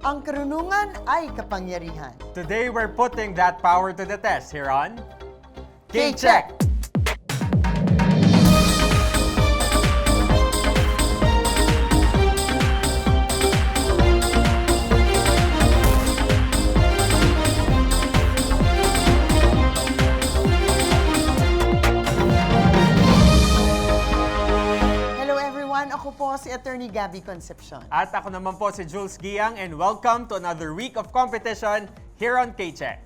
Ang karunungan ay kapangyarihan. Today, we're putting that power to the test here on K-Check! Hello everyone, ako po si Attorney Gabby Concepcion. At ako naman po si Jules Giang, and welcome to another week of competition here on K-Check.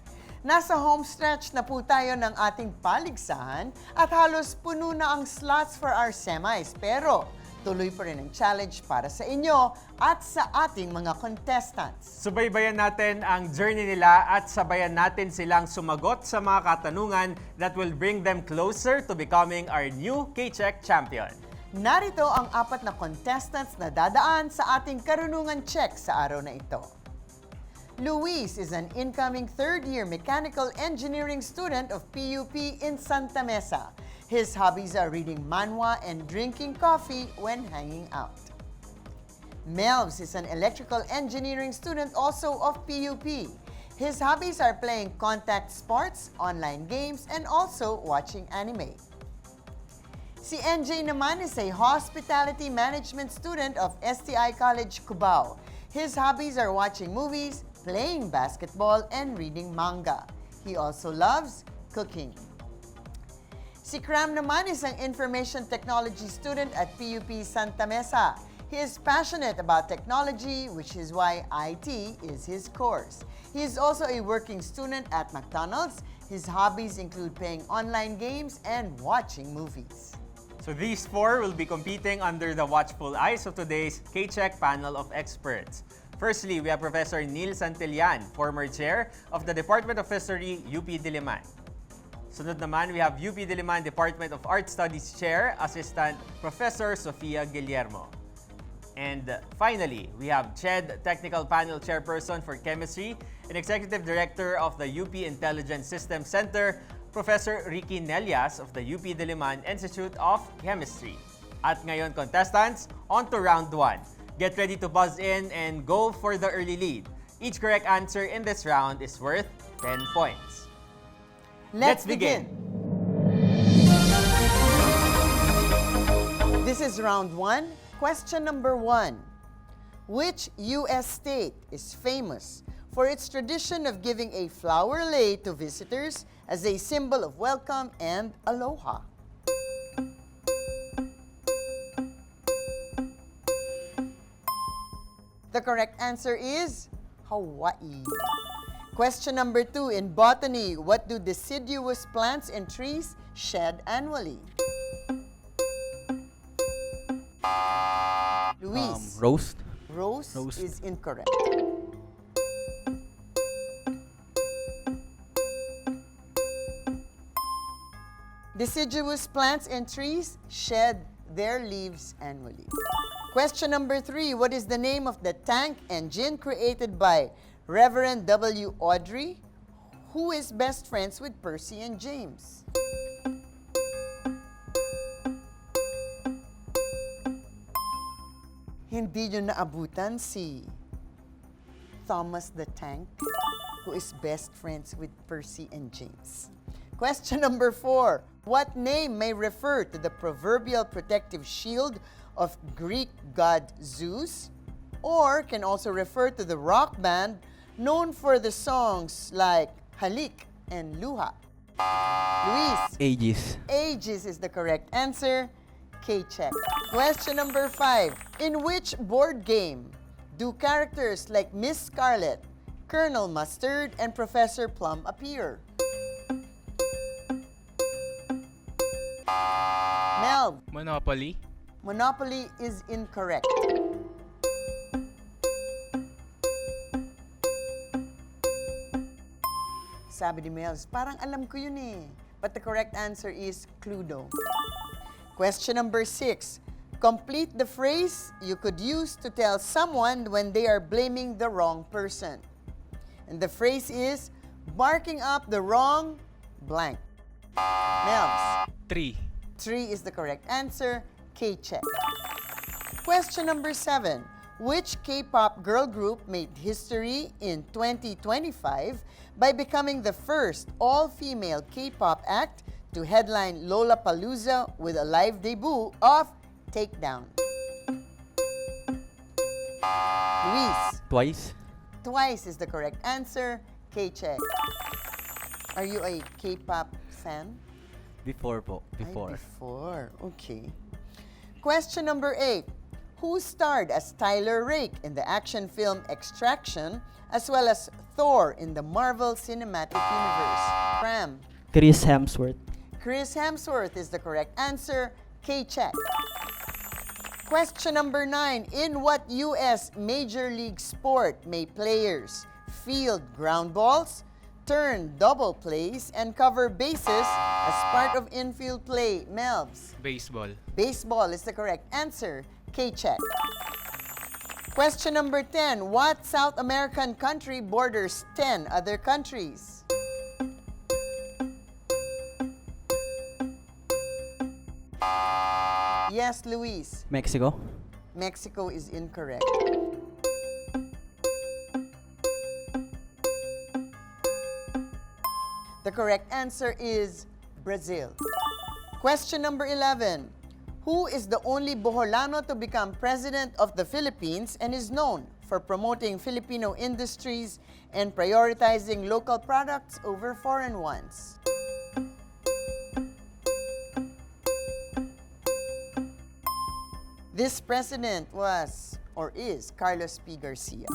Nasa home stretch na po tayo ng ating paligsahan at halos puno na ang slots for our semis. Pero tuloy pa rin ang challenge para sa inyo at sa ating mga contestants. Subaybayan natin ang journey nila at sabayan natin silang sumagot sa mga katanungan that will bring them closer to becoming our new K-Check champion. Narito ang 4 na contestants na dadaan sa ating karunungan check sa araw na ito. Luis is an incoming third-year mechanical engineering student of PUP in Santa Mesa. His hobbies are reading manhwa and drinking coffee when hanging out. Melvs is an electrical engineering student also of PUP. His hobbies are playing contact sports, online games, and also watching anime. Si NJ naman is a hospitality management student of STI College, Cubao. His hobbies are watching movies, playing basketball, and reading manga. He also loves cooking. Si Cram naman is an information technology student at PUP Santa Mesa. He is passionate about technology, which is why IT is his course. He is also a working student at McDonald's. His hobbies include playing online games and watching movies. So these 4 will be competing under the watchful eyes of today's K-Check panel of experts. Firstly, we have Professor Neil Santillan, former chair of the Department of History, UP Diliman. Sunod naman, we have UP Diliman Department of Art Studies Chair, Assistant Professor Sofia Guillermo. And finally, we have CHED Technical Panel Chairperson for Chemistry and Executive Director of the UP Intelligence Systems Center, Professor Ricky Nelias of the UP Diliman Institute of Chemistry. At ngayon, contestants, on to round 1. Get ready to buzz in and go for the early lead. Each correct answer in this round is worth 10 points. Let's begin. This is round 1. Question number 1. Which U.S. state is famous for its tradition of giving a flower lei to visitors as a symbol of welcome and aloha? The correct answer is Hawaii. Question number 2. In botany, what do deciduous plants and trees shed annually? Luis. Roast. Rose Rose. is incorrect. Deciduous plants and trees shed their leaves annually. Question number 3. What is the name of the tank engine created by Reverend W. Audrey, who is best friends with Percy and James? Hindi nyo naabutan si Thomas the Tank, who is best friends with Percy and James. Question number 4. What name may refer to the proverbial protective shield of Greek god Zeus, or can also refer to the rock band known for the songs like Halik and Luha? Luis. Aegis. Aegis is the correct answer. K-check. Question number 5. In which board game do characters like Miss Scarlet, Colonel Mustard, and Professor Plum appear? Mel. Monopoly. Monopoly is incorrect. Sabi ni Mels, parang alam ko yun eh. But the correct answer is Cluedo. Question number 6. Complete the phrase you could use to tell someone when they are blaming the wrong person. And the phrase is, barking up the wrong blank. Mels. 3. 3 is the correct answer. K-check. Question number 7. Which K-pop girl group made history in 2025 by becoming the first all-female K-pop act to headline Lollapalooza with a live debut of Takedown? Luis, Twice? twice is the correct answer. K-check. Are you a K-pop fan? Before po. Before. Ay, before. Okay. Question number 8. Who starred as Tyler Rake in the action film Extraction, as well as Thor in the Marvel Cinematic Universe? Cram. Chris Hemsworth. Chris Hemsworth is the correct answer. K-check. Question number 9. In what U.S. Major League sport may players field ground balls, turn double plays, and cover bases as part of infield play? Melvs. Baseball. Baseball is the correct answer. K-check. Question number 10. What South American country borders 10 other countries? Yes, Luis. Mexico. Mexico is incorrect. The correct answer is Brazil. Question number 11. Who is the only Boholano to become president of the Philippines and is known for promoting Filipino industries and prioritizing local products over foreign ones? This president was or is Carlos P. Garcia.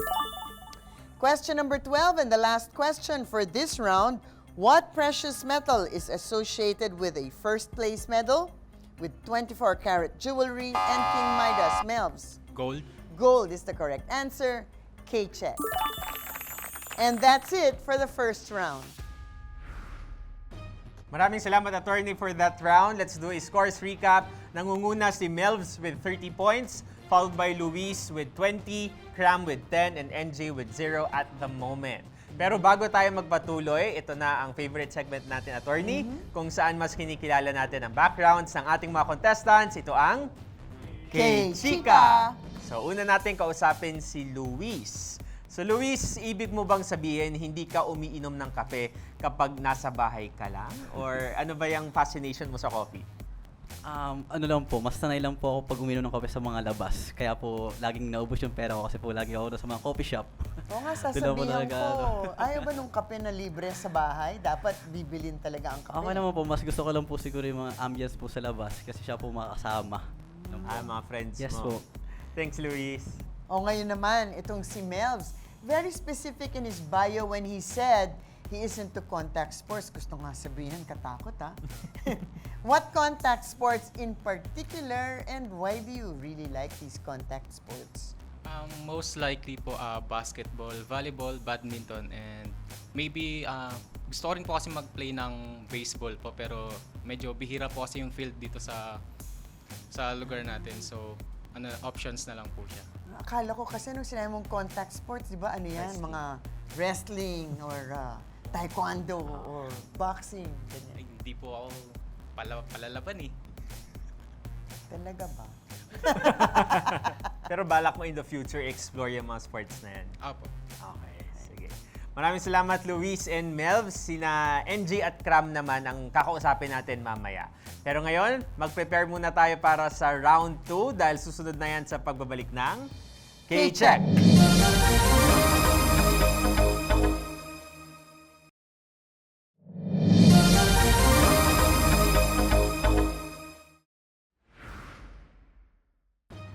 Question number 12 and the last question for this round. What precious metal is associated with a first place medal with 24-karat jewelry and King Midas? Melvs. Gold. Gold is the correct answer. K-check. And that's it for the first round. Maraming salamat, attorney, for that round. Let's do a scores recap. Nangunguna si Melvs with 30 points, followed by Luis with 20, Cram with 10, and NJ with 0 at the moment. Pero bago tayo magpatuloy, ito na ang favorite segment natin, attorney, kung saan mas kinikilala natin ang backgrounds ng ating mga contestants. Ito ang K-Chika! So, una natin kausapin si Luis. So, Luis, ibig mo bang sabihin hindi ka umiinom ng kape kapag nasa bahay ka lang? Or ano ba yung fascination mo sa coffee? Ano lang po, mas sanay lang po ako pag uminom ng kape sa mga labas. Kaya po, laging naubos yung pera ko kasi po lagi ako doon sa mga coffee shop. Oo nga, Doon lang po sasabihan talaga, ko. Ayaw ba nung kape na libre sa bahay? Dapat bibilin talaga ang kape. Okay naman po, mas gusto ko lang po siguro yung mga ambience po sa labas kasi siya po makakasama. Mga friends Yes mo. po. Thanks, Luis. O ngayon naman, itong si Melvs, very specific in his bio when he said he is into contact sports. Gusto nga sabihin, katakot ha? What contact sports in particular and why do you really like these contact sports? Most likely po basketball, volleyball, badminton, and maybe gusto ko rin po kasi mag-play ng baseball po pero medyo bihira po kasi yung field dito sa lugar natin. So, options na lang po siya. Akala ko kasi nung sinabi mong contact sports, di ba ano yan? Mga wrestling or taekwondo or boxing. Ganyan. Ay, hindi po ako palalaban eh. Talaga ba? Pero balak mo in the future explore yung mga sports na yan. Apo. Okay, sige. Maraming salamat, Luis and Melvs. Sina NJ at Cram naman ang kakausapin natin mamaya. Pero ngayon, mag-prepare muna tayo para sa round 2 dahil susunod na yan sa pagbabalik ng K-Check!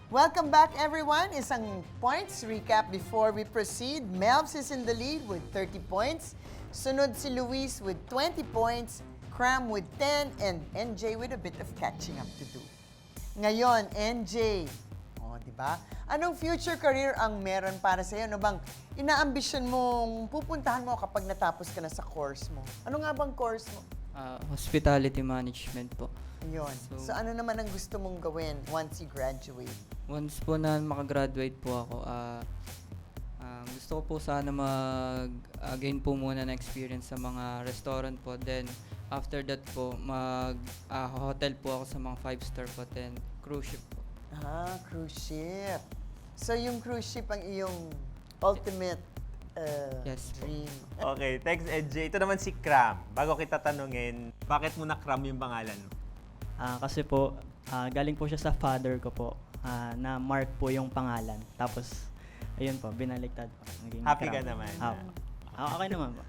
Welcome back, everyone. Isang points recap before we proceed. Melvs is in the lead with 30 points. Sunod si Luis with 20 points, Cram with 10, and NJ with a bit of catching up to do. Ngayon, NJ, di ba? Anong future career ang meron para sa'yo? Ano bang inaambisyon mong pupuntahan mo kapag natapos ka na sa course mo? Ano nga bang course mo? Hospitality management po. Yun. So, ano naman ang gusto mong gawin once you graduate? Once po na makagraduate po ako, gusto ko po sana mag-gain po muna na experience sa mga restaurant po. Then, after that po, mag-hotel po ako sa mga 5-star po, then cruise ship po. Cruise ship. So yung cruise ship ang iyong ultimate Yes po. dream. Okay, thanks NJ. Ito naman si Cram. Bago kita tanungin, bakit mo na Cram yung pangalan mo? Kasi po, galing po siya sa father ko po, na Mark po yung pangalan. Tapos, ayun po, binaliktad po. Naging Happy ka Cram. naman? Okay naman po.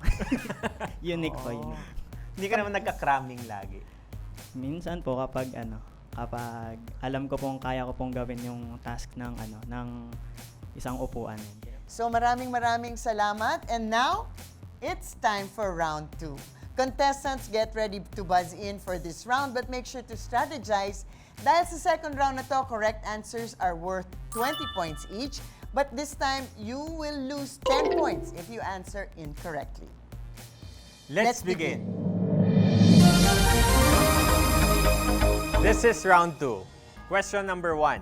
Unique po, unique. Hindi ka naman nagka-cramming lagi. Minsan po kapag kapag alam ko pong kaya ko pong gawin yung task ng ng isang upuan. So maraming salamat. And now, it's time for round 2. Contestants, get ready to buzz in for this round, but make sure to strategize. Dahil sa second round na to, correct answers are worth 20 points each. But this time, you will lose 10 points if you answer incorrectly. Let's begin. This is round 2. Question number 1.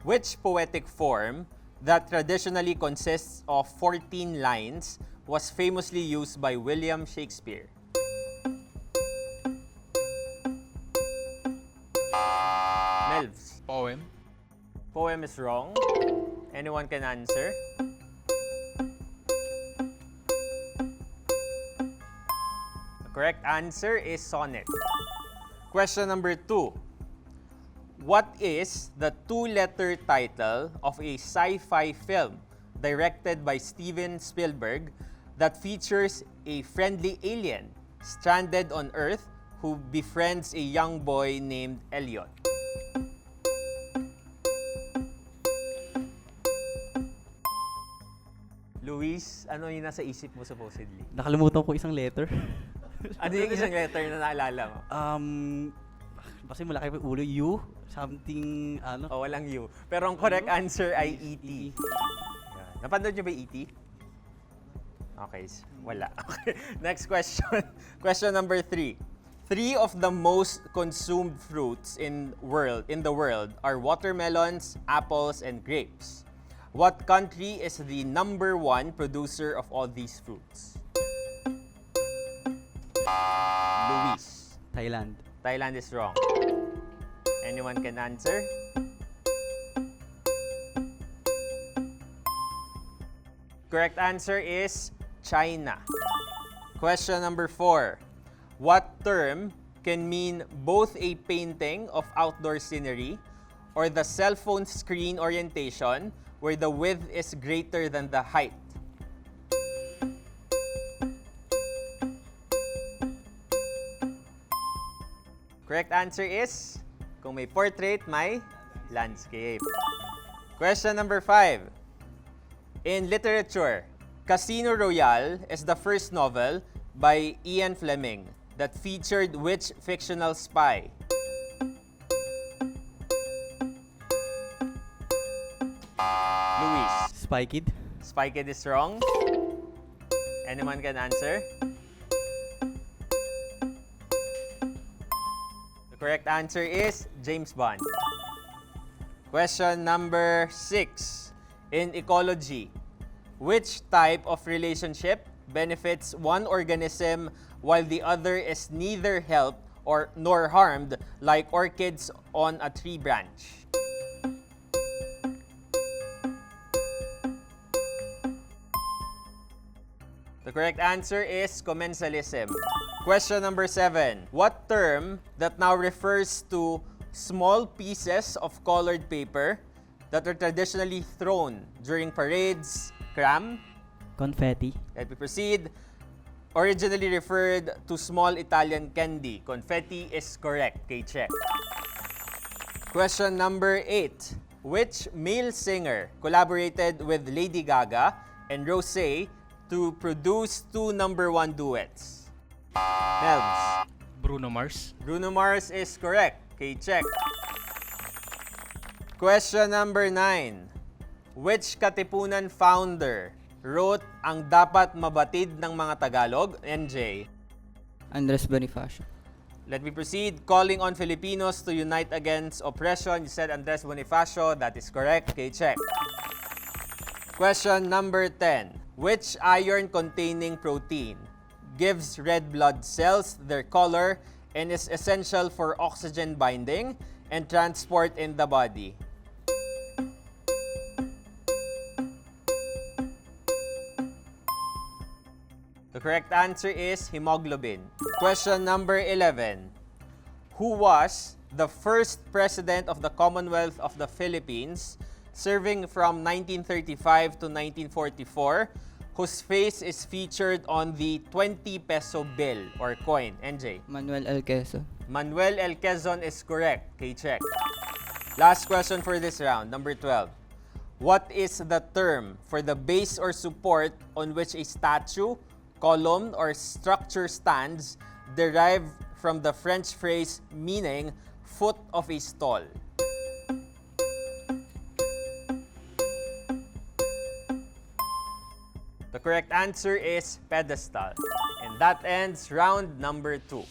Which poetic form that traditionally consists of 14 lines was famously used by William Shakespeare? Melvs. Poem. Poem is wrong. Anyone can answer? The correct answer is sonnet. Question number 2. What is the two-letter title of a sci-fi film directed by Steven Spielberg that features a friendly alien stranded on Earth who befriends a young boy named Elliot? Luis, ano yung nasa isip mo supposedly? Nakalimutan ko isang letter. Ano yung isang letter na naalala mo? Kasi malaki pa yung ulo, U, something, O, walang U. Pero ang correct answer ay E.T. Yan. Napanood niyo ba yung E.T.? Okay, wala. Okay. Next question. Question number 3. 3 of the most consumed fruits in the world are watermelons, apples, and grapes. What country is the number 1 producer of all these fruits? Luis. Thailand. Thailand is wrong. Anyone can answer? Correct answer is China. Question number 4. What term can mean both a painting of outdoor scenery or the cell phone screen orientation where the width is greater than the height? Correct answer is, kung may portrait, may landscape. Question number 5. In literature, Casino Royale is the first novel by Ian Fleming that featured which fictional spy? Luis. Spy Kid. Spy Kid is wrong. Anyone can answer? The correct answer is James Bond. Question number 6. In ecology, which type of relationship benefits one organism while the other is neither helped or nor harmed, like orchids on a tree branch? The correct answer is commensalism. Question number 7. What term that now refers to small pieces of colored paper that are traditionally thrown during parades, Cram? Confetti. Let me proceed. Originally referred to small Italian candy. Confetti is correct. Okay, check. Question number 8. Which male singer collaborated with Lady Gaga and Rosé to produce 2 #1 duets? Melvs. Bruno Mars. Bruno Mars is correct. Okay, check. Question number 9. Which Katipunan founder wrote ang dapat mabatid ng mga Tagalog? NJ. Andres Bonifacio. Let me proceed. Calling on Filipinos to unite against oppression. You said Andres Bonifacio. That is correct. Okay, check. Question number 10. Which iron-containing protein gives red blood cells their color and is essential for oxygen binding and transport in the body? The correct answer is hemoglobin. Question number 11. Who was the first president of the Commonwealth of the Philippines, serving from 1935 to 1944, whose face is featured on the 20 peso bill or coin? NJ. Manuel L. Quezon. Manuel L. Quezon is correct. K-check. Last question for this round, number 12. What is the term for the base or support on which a statue, column, or structure stands, derived from the French phrase meaning foot of a stall? The correct answer is pedestal. And that ends round number 2.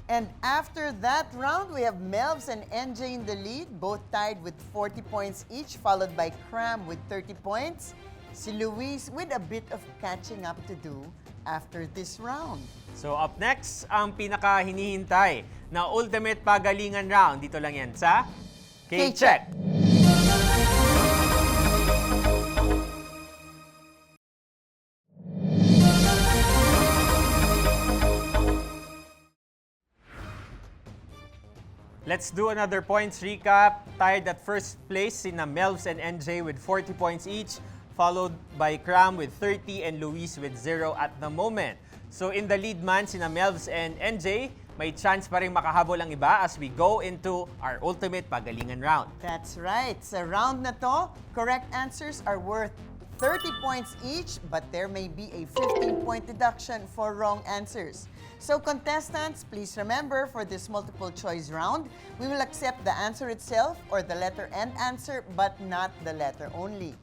And after that round, we have Melvs and NJ in the lead, both tied with 40 points each, followed by Cram with 30 points. Si Luis with a bit of catching up to do after this round. So up next, ang pinaka-hinihintay na ultimate pagalingan round. Dito lang yan sa K-Check. Let's do another points recap. Tied at first place sina Melvs and NJ with 40 points each, followed by Cram with 30 and Luis with 0 at the moment. So in the lead man, sina Melvs and NJ, may chance pa rin makahabol ang iba as we go into our ultimate pagalingan round. That's right. Sa round na to, correct answers are worth 30 points each, but there may be a 15-point deduction for wrong answers. So contestants, please remember, for this multiple choice round, we will accept the answer itself or the letter and answer, but not the letter only.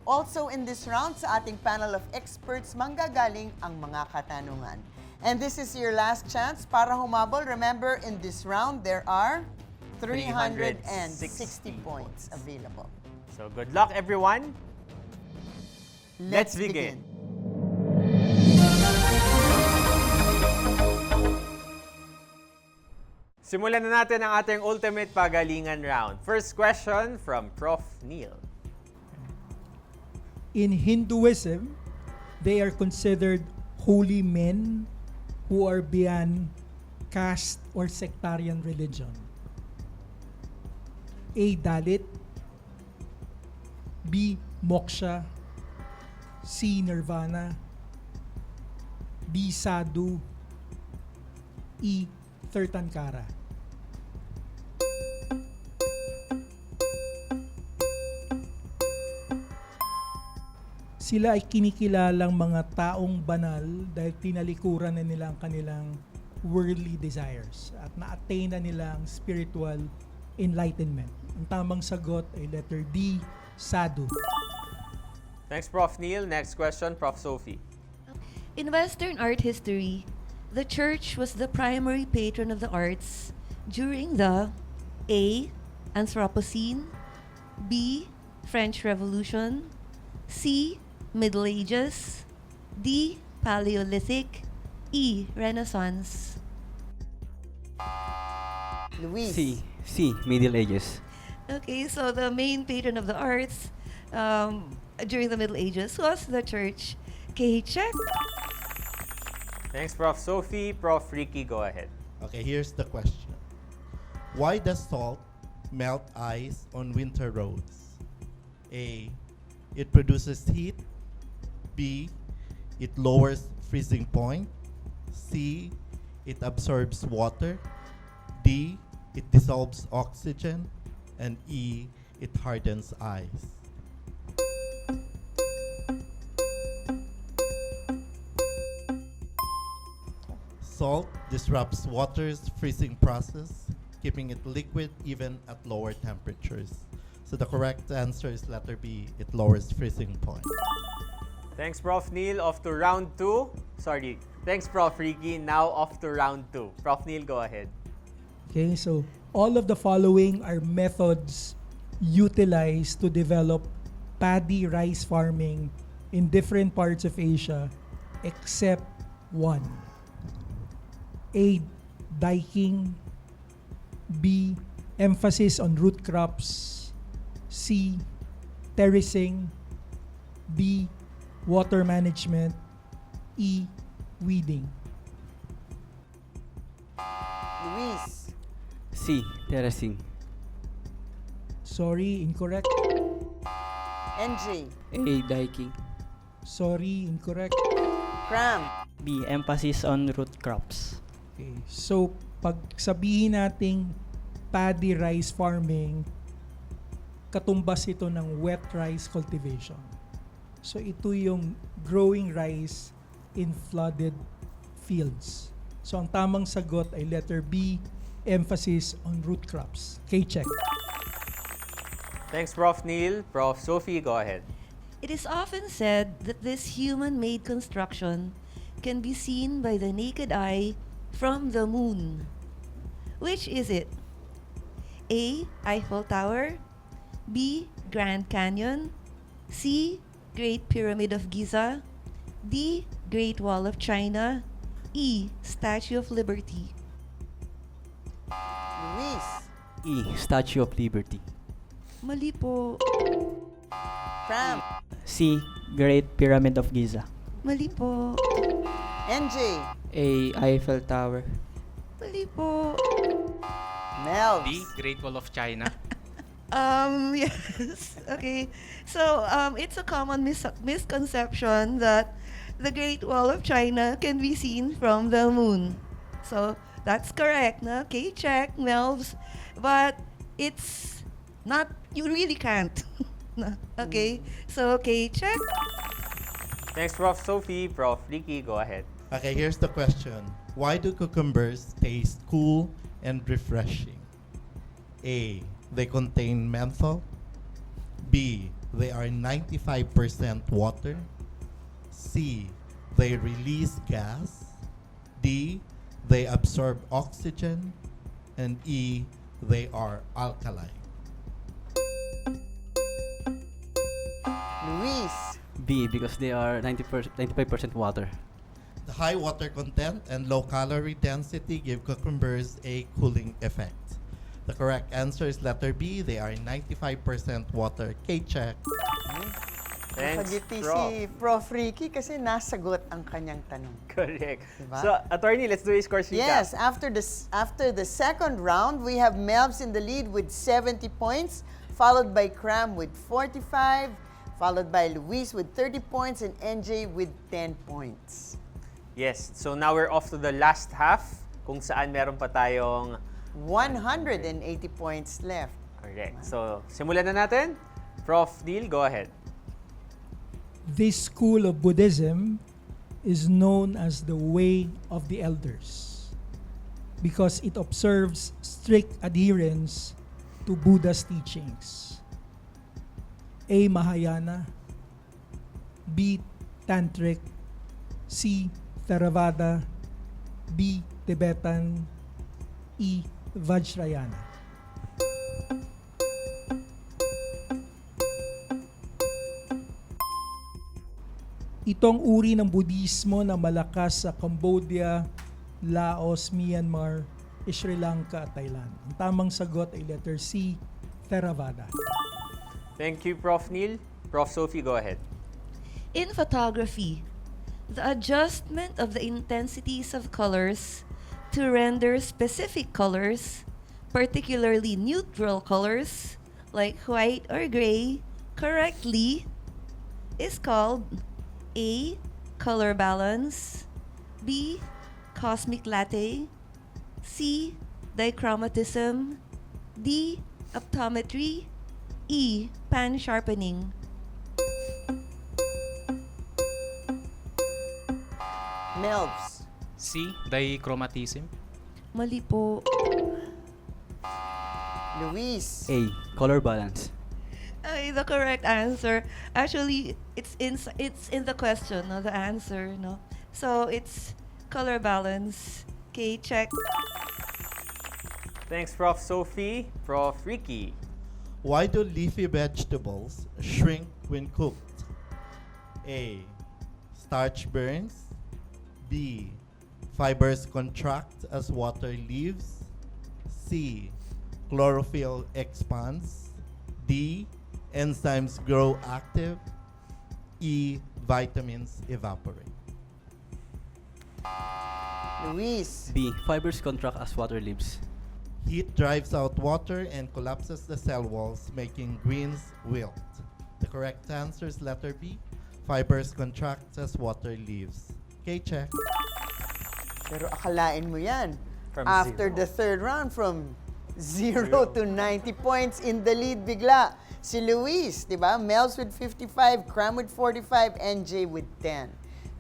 Also in this round, sa ating panel of experts, manggagaling ang mga katanungan. And this is your last chance para humabol. Remember, in this round, there are 360 points available. So good luck everyone. Let's begin. Simulan na natin ang ating ultimate pagalingan round. First question from Prof. Neil. In Hinduism, they are considered holy men who are beyond caste or sectarian religion. A. Dalit, B. Moksha, C. Nirvana, D. Sadhu, E. Tirthankara. Sila ay kinikilalang mga taong banal dahil tinalikuran na nila ang kanilang worldly desires at na-attain na nila ang spiritual enlightenment. Ang tamang sagot ay letter D, Sadhu. Thanks, Prof. Neil. Next question, Prof. Sophie. In Western art history, the church was the primary patron of the arts during the A. Anthropocene, B. French Revolution, C. Middle Ages, D. Paleolithic, E. Renaissance. Luis. C. Middle Ages. Okay, so the main patron of the arts during the Middle Ages was the church. Okay, check. Thanks, Prof. Sophie. Prof. Ricky, go ahead. Okay, here's the question. Why does salt melt ice on winter roads? A. It produces heat. B. It lowers freezing point. C. It absorbs water. D. It dissolves oxygen. And E. It hardens ice. Salt disrupts water's freezing process, keeping it liquid even at lower temperatures. So the correct answer is letter B. It lowers freezing point. Thanks, Prof. Neil. Off to round 2. Sorry. Thanks, Prof. Ricky. Now off to round 2. Prof. Neil, go ahead. Okay, so all of the following are methods utilized to develop paddy rice farming in different parts of Asia except one. A. Diking. B. Emphasis on root crops. C. Terracing. D. Water management. E. Weeding. Luis, C. Terracing. Sorry, incorrect. NJ, A. Diking. Sorry, incorrect. Cram, B. Emphasis on root crops. Okay. So, pag sabihin nating paddy rice farming, katumbas ito ng wet rice cultivation. So, ito yung growing rice in flooded fields. So, ang tamang sagot ay letter B, emphasis on root crops. K-check. Thanks, Prof. Neil. Prof. Sophie, go ahead. It is often said that this human-made construction can be seen by the naked eye from the moon. Which is it? A. Eiffel Tower, B. Grand Canyon, C. Great Pyramid of Giza, D. Great Wall of China, E. Statue of Liberty. Luis, E. Statue of Liberty. Mali po. Cram, C. Great Pyramid of Giza. Mali po. NJ, A. Eiffel Tower. Mali po. Melvs, D. Great Wall of China. Yes. Okay. So, it's a common misconception that the Great Wall of China can be seen from the moon. So, that's correct, no? Okay, check, Melvs. But it's not, you really can't. No, okay? So, okay, check. Thanks, Prof. Sophie. Prof. Ricky, go ahead. Okay, here's the question. Why do cucumbers taste cool and refreshing? A. They contain menthol. B. They are 95% water. C. They release gas. D. They absorb oxygen. And E. They are alkaline. Luis, B. Because they are 95% water. The high water content and low calorie density give cucumbers a cooling effect. The correct answer is letter B. They are 95% water. K-check. Thanks, Nakagiti Prof. si Prof. Ricky kasi nasagot ang kanyang tanong. Correct. Diba? So, attorney, let's do a score recap. Yes, after the second round, we have Melvs in the lead with 70 points, followed by Cram with 45, followed by Luis with 30 points, and NJ with 10 points. Yes, so now we're off to the last half kung saan meron pa tayong 180 points left. correct. So, simulan na natin. Prof. Neil, go ahead. This school of Buddhism is known as the Way of the Elders because it observes strict adherence to Buddha's teachings. A. Mahayana, B. Tantric, C. Theravada, B. Tibetan, E. Vajrayana. Itong uri ng Budismo na malakas sa Cambodia, Laos, Myanmar, Sri Lanka at Thailand. Ang tamang sagot ay letter C, Theravada. Thank you, Prof. Neil. Prof. Sophie, go ahead. In photography, the adjustment of the intensities of colors to render specific colors, particularly neutral colors like white or gray, correctly is called A. Color balance, B. Cosmic latte, C. Dichromatism, D. Optometry, E. Pan sharpening. Melvs, C. Dichromatism. Mali po. Luis, A. Color balance. Ay, the correct answer. Actually, it's in the question, no, the answer, no. So it's color balance. Okay, check. Thanks, Prof. Sophie. Prof. Ricky. Why do leafy vegetables shrink when cooked? A. Starch burns. B. Fibers contract as water leaves. C. Chlorophyll expands. D. Enzymes grow active. E. Vitamins evaporate. Luis. B. Fibers contract as water leaves. Heat drives out water and collapses the cell walls, making greens wilt. The correct answer is letter B. Fibers contract as water leaves. Okay, check. Pero akalain mo yan. From After zero. the third round, from 0 to 90 points in the lead bigla. Si Luis, di ba? Mel's with 55, Cram with 45, NJ with 10.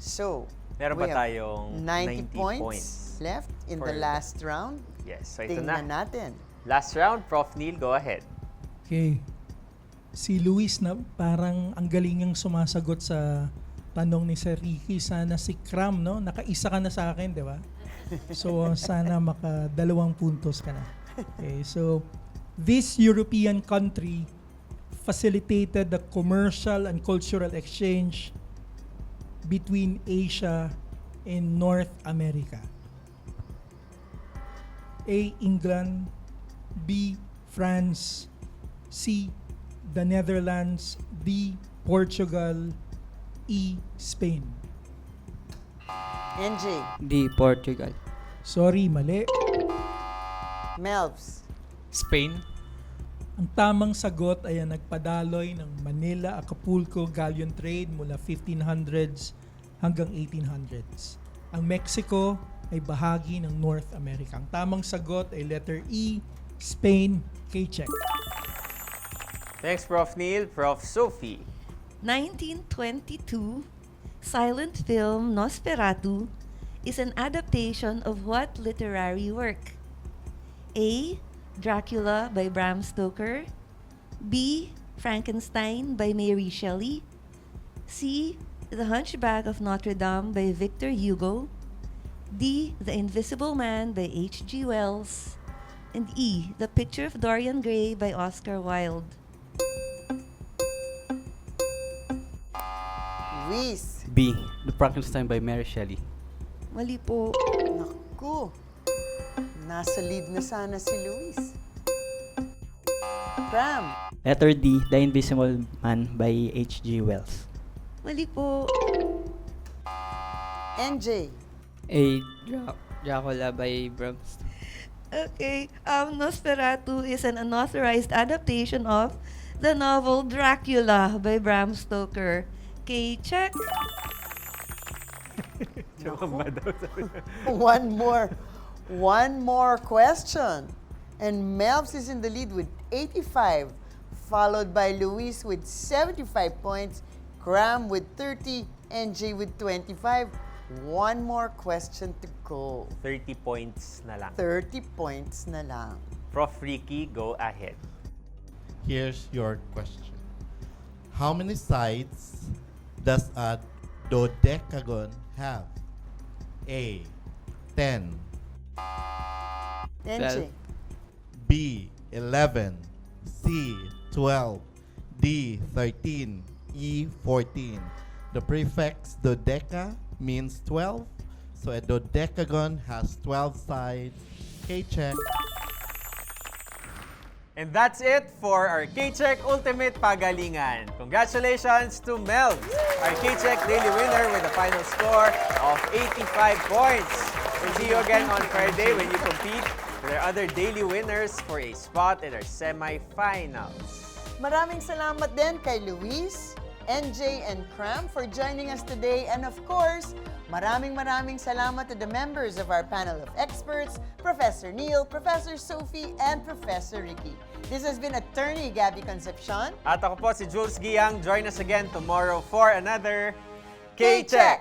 So, Meron we pa have tayong 90 points points left in for the last round. Yes, so ito Tingnan na. natin. Last round, Prof. Neil, go ahead. Okay. Si Luis na parang ang galing niyang sumasagot sa tanong ni Sir Ricky. Sana si Cram, no? Nakaisa ka na sa akin, di ba? So, sana maka 2 puntos ka na. Okay, so this European country facilitated the commercial and cultural exchange between Asia and North America. A. England, B. France, C. the Netherlands, D. Portugal, E. Spain. NJ, D. Portugal. Sorry, mali. Melvs, Spain. Ang tamang sagot ay ang nagpadaloy ng Manila-Acapulco galleon trade mula 1500s hanggang 1800s. Ang Mexico ay bahagi ng North America. Ang tamang sagot ay letter E, Spain. K-check. Thanks, Prof. Neil. Prof. Sophie. 1922 silent film Nosferatu is an adaptation of what literary work? A. Dracula by Bram Stoker, B. Frankenstein by Mary Shelley, C. The Hunchback of Notre Dame by Victor Hugo, D. The Invisible Man by H.G. Wells, and E. The Picture of Dorian Gray by Oscar Wilde. Luis. B. The Frankenstein by Mary Shelley. Mali po. Naku. Nasa lead na sana si Luis. Cram. Letter D, The Invisible Man by H.G. Wells. Mali po. NJ. A. Dracula by Bram Stoker. Okay. Nosferatu is an unauthorized adaptation of the novel Dracula by Bram Stoker. Okay, check. One more question. And Melvs is in the lead with 85, followed by Luis with 75 points, Cram with 30, NJ with 25. One more question to go. 30 points na lang. 30 points na lang. Prof. Ricky, go ahead. Here's your question. How many sides does a dodecagon have? A. 10, NJ. B. 11, C. 12, D. 13, E. 14. The prefix dodeca means 12, so a dodecagon has 12 sides. K-check. And that's it for our K-Check Ultimate Pagalingan. Congratulations to Mel, our K-Check Daily winner with a final score of 85 points. We'll see you again on Friday when you compete with our other daily winners for a spot in our semi-finals. Maraming salamat din kay Luis, NJ, and Cram for joining us today. And of course, maraming salamat to the members of our panel of experts, Professor Neil, Professor Sophie, and Professor Ricky. This has been Attorney Gabby Concepcion. At ako po si Jules Giang. Join us again tomorrow for another K-Check!